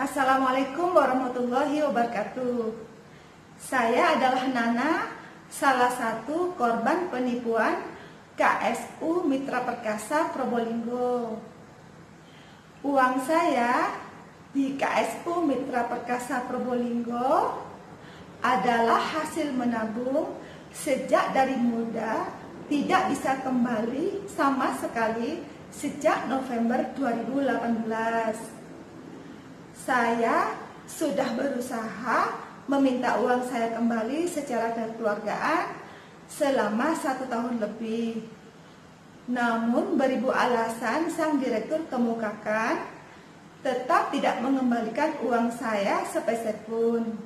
Assalamualaikum warahmatullahi wabarakatuh. Saya adalah Nana, salah satu korban penipuan KSU Mitra Perkasa Probolinggo. Uang saya di KSU Mitra Perkasa Probolinggo adalah hasil menabung sejak dari muda, tidak bisa kembali sama sekali sejak November 2018. Saya sudah berusaha meminta uang saya kembali secara kekeluargaan selama 1 tahun lebih. Namun beribu alasan sang direktur kemukakan tetap tidak mengembalikan uang saya sepeser pun.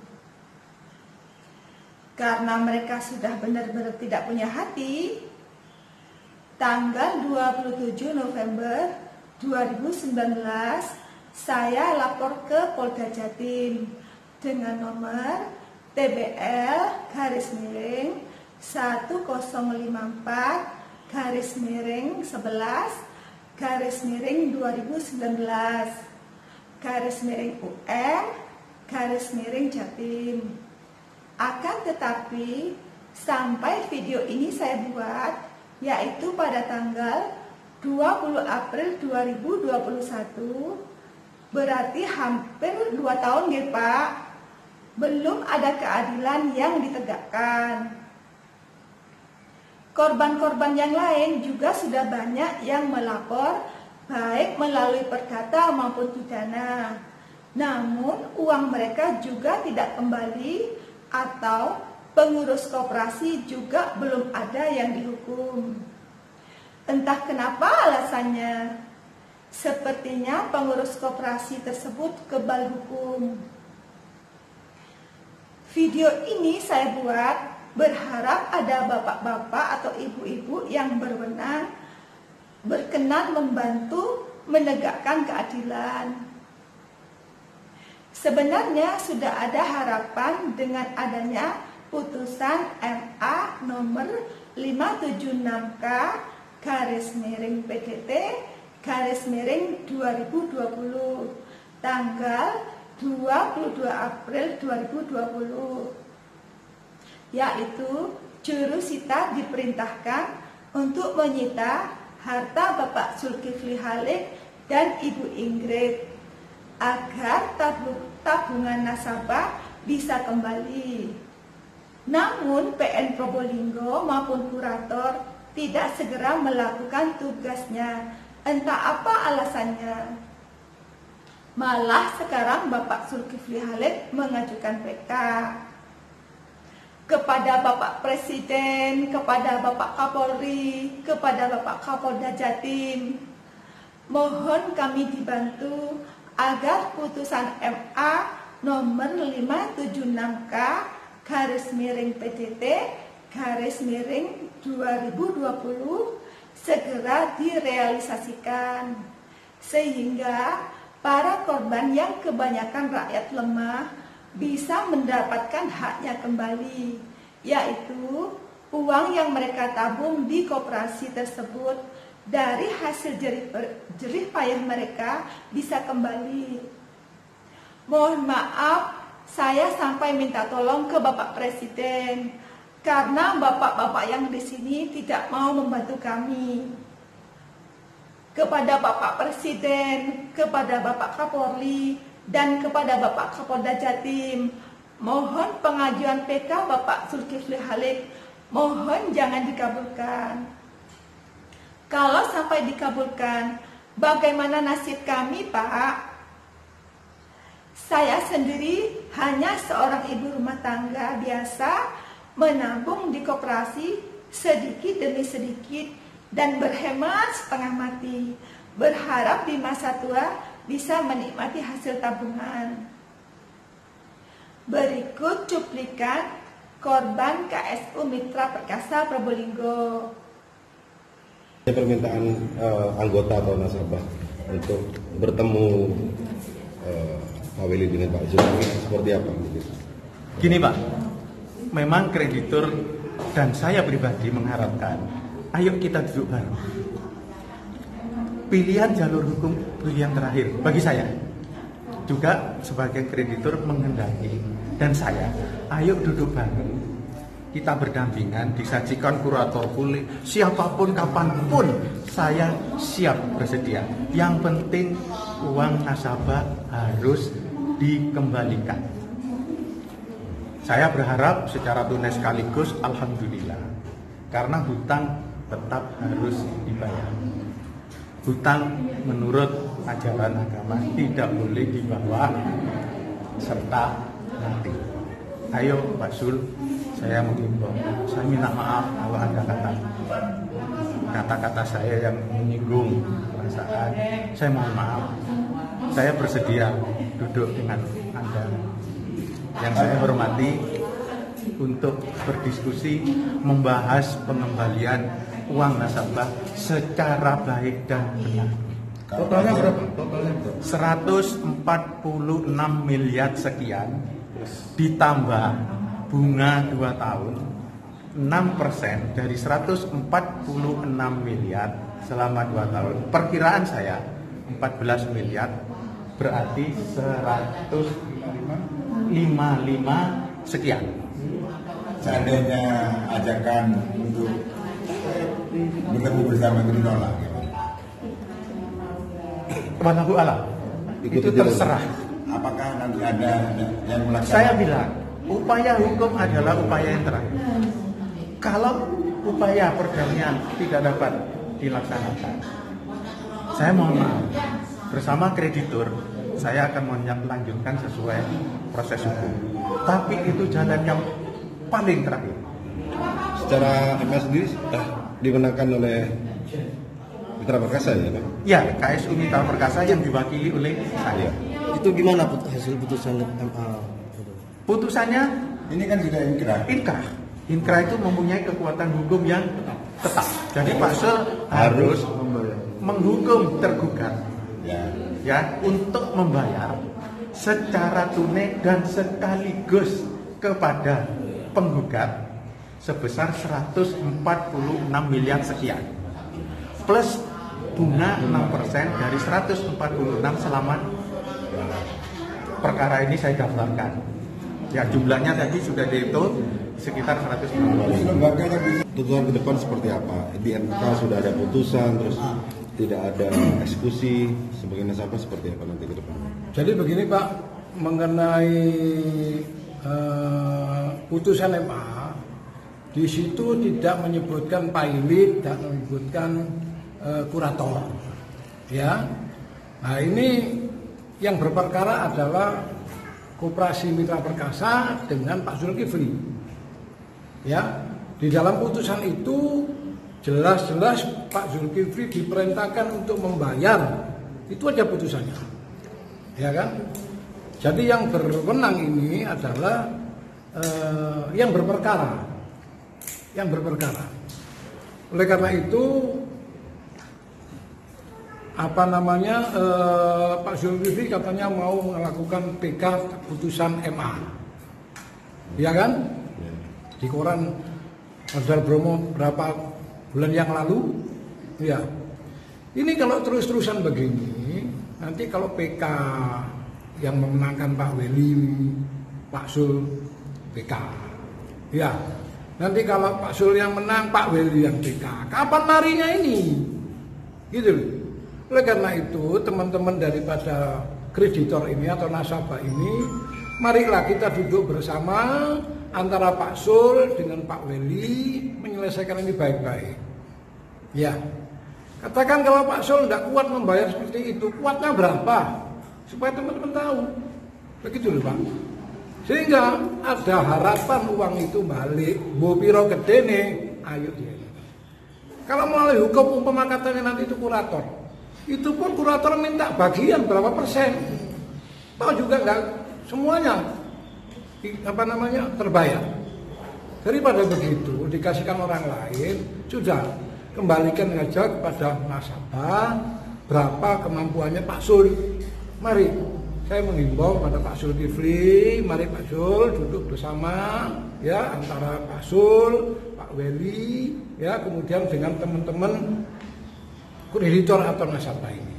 Karena mereka sudah benar-benar tidak punya hati, tanggal 27 November 2019 saya lapor ke Polda Jatim dengan nomor TBL /1054 11/11/2019 /UM/Jatim. Akan tetapi sampai video ini saya buat, yaitu pada tanggal 20 April 2021, berarti hampir 2 tahun ya Pak, belum ada keadilan yang ditegakkan. Korban-korban yang lain juga sudah banyak yang melapor, baik melalui perdata maupun pidana. Namun uang mereka juga tidak kembali, atau pengurus koperasi juga belum ada yang dihukum. Entah kenapa alasannya. Sepertinya pengurus koperasi tersebut kebal hukum. Video ini saya buat berharap ada bapak-bapak atau ibu-ibu yang berwenang berkenan membantu menegakkan keadilan. Sebenarnya sudah ada harapan dengan adanya putusan MA nomor 576K/PDT/2020 tanggal 22 April 2020, yaitu jurusita diperintahkan untuk menyita harta Bapak Zulkifli Halik dan Ibu Ingrid agar tabungan nasabah bisa kembali. Namun PN Probolinggo maupun kurator tidak segera melakukan tugasnya, entah apa alasannya. Malah sekarang Bapak Zulkifli Halik mengajukan PK kepada Bapak Presiden, kepada Bapak Kapolri, kepada Bapak Kapolda Jatim. Mohon kami dibantu agar putusan MA nomor 576K/PDT/2020 segera direalisasikan, sehingga para korban yang kebanyakan rakyat lemah bisa mendapatkan haknya kembali, yaitu uang yang mereka tabung di koperasi tersebut dari hasil jerih payah mereka bisa kembali. Mohon maaf, saya sampai minta tolong ke Bapak Presiden karena bapak-bapak yang di sini tidak mau membantu kami. Kepada Bapak Presiden, kepada Bapak Kapolri, dan kepada Bapak Kapolda Jatim, mohon pengajuan PK Bapak Zulkifli Halik, mohon jangan dikabulkan. Kalau sampai dikabulkan, bagaimana nasib kami, Pak? Saya sendiri hanya seorang ibu rumah tangga biasa, menabung di koperasi sedikit demi sedikit dan berhemat setengah mati, berharap di masa tua bisa menikmati hasil tabungan. Berikut cuplikan korban KSU Mitra Perkasa Probolinggo. Permintaan anggota atau nasabah untuk bertemu Pak Willy dengan Pak Zulkifli seperti apa? Gini Pak, memang kreditur dan saya pribadi mengharapkan, ayo kita duduk bareng. Pilihan jalur hukum pilihan terakhir bagi saya. juga sebagai kreditur menghendaki, dan saya, ayo duduk bareng, kita berdampingan, disajikan kurator pulih, siapapun kapanpun saya siap bersedia. Yang penting uang nasabah harus dikembalikan. Saya berharap secara tunai sekaligus, alhamdulillah, karena hutang tetap harus dibayar. Hutang menurut ajaran agama tidak boleh dibawa serta mati. Ayo Pak Sul, saya mengimbau, saya minta maaf kalau ada kata-kata saya yang menyinggung perasaan. Saya mohon maaf. Saya bersedia duduk dengan Anda yang saya hormati untuk berdiskusi membahas pengembalian uang nasabah secara baik dan benar. Totalnya berapa? 146 miliar sekian ditambah bunga 2 tahun 6% dari 146 miliar selama 2 tahun. Perkiraan saya 14 miliar berarti 155 sekian. Seandainya ajakan untuk bertemu bersama itu ditolak, Wallahu a'lam. Itu terserah. apakah nanti ada yang melaksanakan? Saya bilang, upaya hukum adalah upaya yang terakhir. Kalau upaya perdamaian tidak dapat dilaksanakan, saya mohon maaf, bersama kreditur, saya akan melanjutkan sesuai proses hukum. Tapi itu jalan yang paling terakhir. Secara MA sendiri sudah dimenangkan oleh Mitra Perkasa ya Pak? Ya, KSU Mitra Perkasa yang diwakili oleh saya. Itu gimana hasil putusan MA? Putusannya Ini kan sudah inkrah. inkrah. Inkrah itu mempunyai kekuatan hukum yang tetap. Jadi Pak Sul harus menghukum tergugat ya untuk membayar secara tunai dan sekaligus kepada penggugat sebesar 146 miliar sekian plus bunga 6% dari 146 selama perkara ini saya daftarkan. Ya, jumlahnya tadi sudah dihitung sekitar 150. Lembaganya bisa. Tuntutan ke depan seperti apa? Di MK sudah ada putusan, terus tidak ada eksekusi, sebagai nasabah seperti apa nanti ke depan? Jadi begini Pak, mengenai putusan MA, di situ tidak menyebutkan pilot dan menyebutkan kurator, ya. Nah ini yang berperkara adalah Koperasi Mitra Perkasa dengan Pak Zulkifli, ya. Di dalam putusan itu jelas-jelas Pak Zulkifli diperintahkan untuk membayar, itu aja putusannya, ya kan? Jadi yang berwenang ini adalah yang berperkara. Oleh karena itu Pak Zulkifli katanya mau melakukan PK putusan MA, ya kan? Di koran Modal Bromo berapa bulan yang lalu, ya. Ini kalau terus-terusan begini, nanti kalau PK yang memenangkan Pak Weli, Pak Sul PK, ya. Nanti kalau Pak Sul yang menang, Pak Weli yang PK. Kapan larinya ini? Gitu. Oleh karena itu, teman-teman daripada kreditor ini atau nasabah ini, marilah kita duduk bersama antara Pak Sul dengan Pak Weli menyelesaikan ini baik-baik. Ya. Katakan kalau Pak Sul tidak kuat membayar seperti itu, kuatnya berapa? Supaya teman-teman tahu. Begitu loh Pak. Sehingga ada harapan uang itu balik, bopiro gede nih, ayo dia. Kalau melalui hukum umpama katanya nanti itu kurator, itu pun kurator minta bagian berapa persen. Tahu juga enggak semuanya terbayar. Daripada begitu dikasihkan orang lain, sudah kembalikan saja kepada nasabah berapa kemampuannya Pak Sul. Mari saya menghimbau pada Pak Zulkifli, mari Pak Sul duduk bersama ya antara Pak Sul, Pak Weli ya kemudian dengan teman-teman kreditor atau nasabah ini.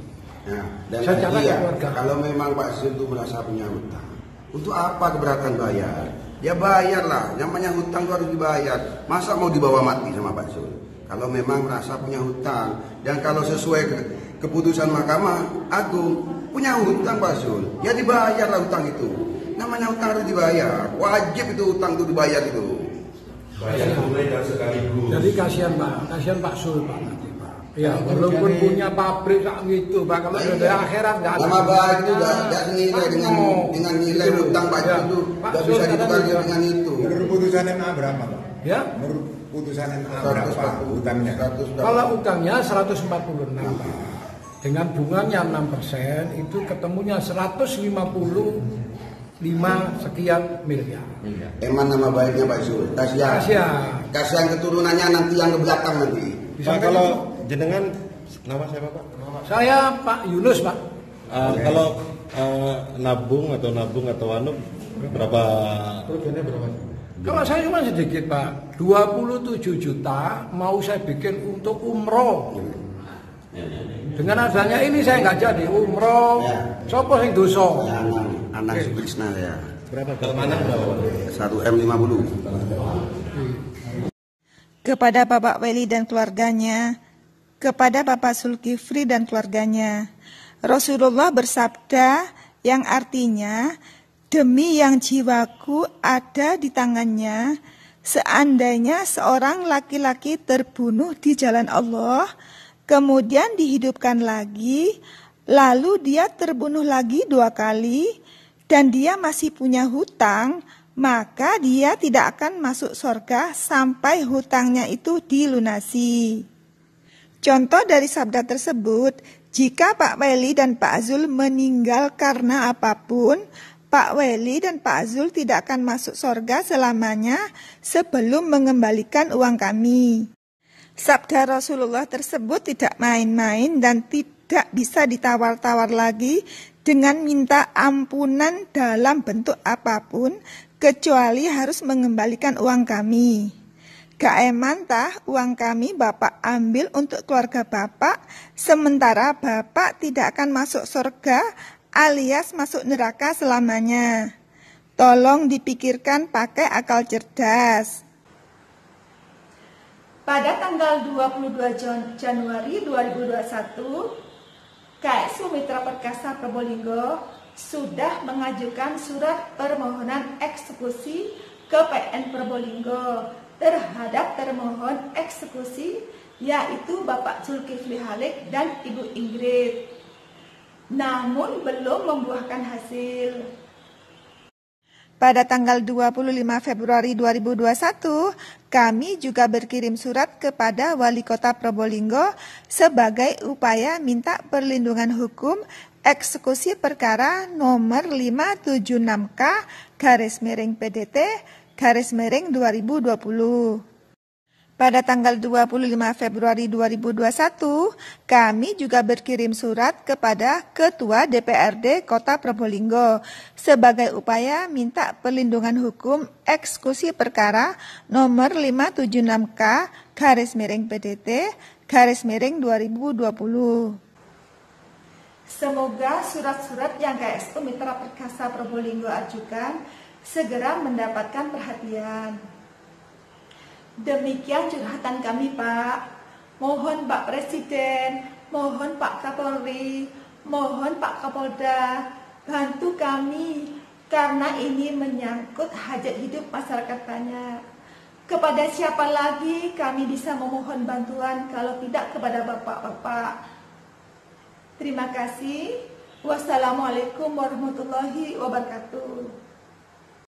Ya, dan secara iya, keluarga. kalau memang Pak Zul itu merasa punya hutang, untuk apa keberatan bayar? Ya bayarlah, namanya hutang itu harus dibayar. Masa mau dibawa mati sama Pak Zul? Kalau memang merasa punya hutang, dan kalau sesuai keputusan Mahkamah Agung, punya hutang Pak Zul, ya dibayarlah hutang itu. Namanya hutang harus dibayar, wajib itu hutang itu dibayar itu. Bayar tunai dan sekaligus. Jadi kasihan Pak Zul Pak nanti Pak. Ya walaupun punya pabrik tak gitu Pak, kalau dari akhirat nggak ada. Nama baik itu tidak senilai dengan nilai hutang Pak Zul itu, tidak bisa ditukar dengan itu. Menurut putusan MA berapa Pak? Ya. Menurut putusan MA berapa hutangnya? Kalau utangnya 146 Pak. Dengan bunganya 6%, itu ketemunya 155 sekian miliar. Emang nama baiknya Pak Zul, kasihan keturunannya nanti yang ke belakang nanti. Pak, kalau jenengan nama siapa Pak? Saya Pak Yunus Pak. Kalau nabung atau anu berapa? Kerugiannya berapa? Kalau saya cuma sedikit Pak, 27 juta mau saya bikin untuk umroh. Dengan adanya ini saya nggak jadi umroh. Sopo sing dosa? Anak Krishna ya. Berapa? Kalau mana berapa? 1M50. Kepada Bapak Weli dan keluarganya, kepada Bapak Zulkifli dan keluarganya, Rasulullah bersabda yang artinya, demi yang jiwaku ada di tangannya, seandainya seorang laki-laki terbunuh di jalan Allah, kemudian dihidupkan lagi, lalu dia terbunuh lagi 2 kali, dan dia masih punya hutang, maka dia tidak akan masuk surga sampai hutangnya itu dilunasi. Contoh dari sabda tersebut, jika Pak Weli dan Pak Zul meninggal karena apapun, Pak Weli dan Pak Zul tidak akan masuk surga selamanya sebelum mengembalikan uang kami. Sabda Rasulullah tersebut tidak main-main dan tidak bisa ditawar-tawar lagi dengan minta ampunan dalam bentuk apapun, kecuali harus mengembalikan uang kami. Gak eman tah uang kami Bapak ambil untuk keluarga Bapak, sementara Bapak tidak akan masuk surga alias masuk neraka selamanya. Tolong dipikirkan pakai akal cerdas. Pada tanggal 22 Januari 2021, KSU Mitra Perkasa Probolinggo sudah mengajukan surat permohonan eksekusi ke PN Probolinggo terhadap termohon eksekusi, yaitu Bapak Zulkifli Halik dan Ibu Ingrid. Namun belum membuahkan hasil. Pada tanggal 25 Februari 2021, kami juga berkirim surat kepada Wali Kota Probolinggo sebagai upaya minta perlindungan hukum eksekusi perkara nomor 576K/PDT/2020. Pada tanggal 25 Februari 2021, kami juga berkirim surat kepada Ketua DPRD Kota Probolinggo sebagai upaya minta perlindungan hukum eksekusi perkara nomor 576K/PDT/2020. Semoga surat-surat yang KSU Mitra Perkasa Probolinggo ajukan segera mendapatkan perhatian. Demikian curhatan kami Pak. Mohon Pak Presiden, mohon Pak Kapolri, mohon Pak Kapolda, bantu kami karena ini menyangkut hajat hidup masyarakat banyak. Kepada siapa lagi kami bisa memohon bantuan kalau tidak kepada bapak-bapak. Terima kasih. Wassalamualaikum warahmatullahi wabarakatuh.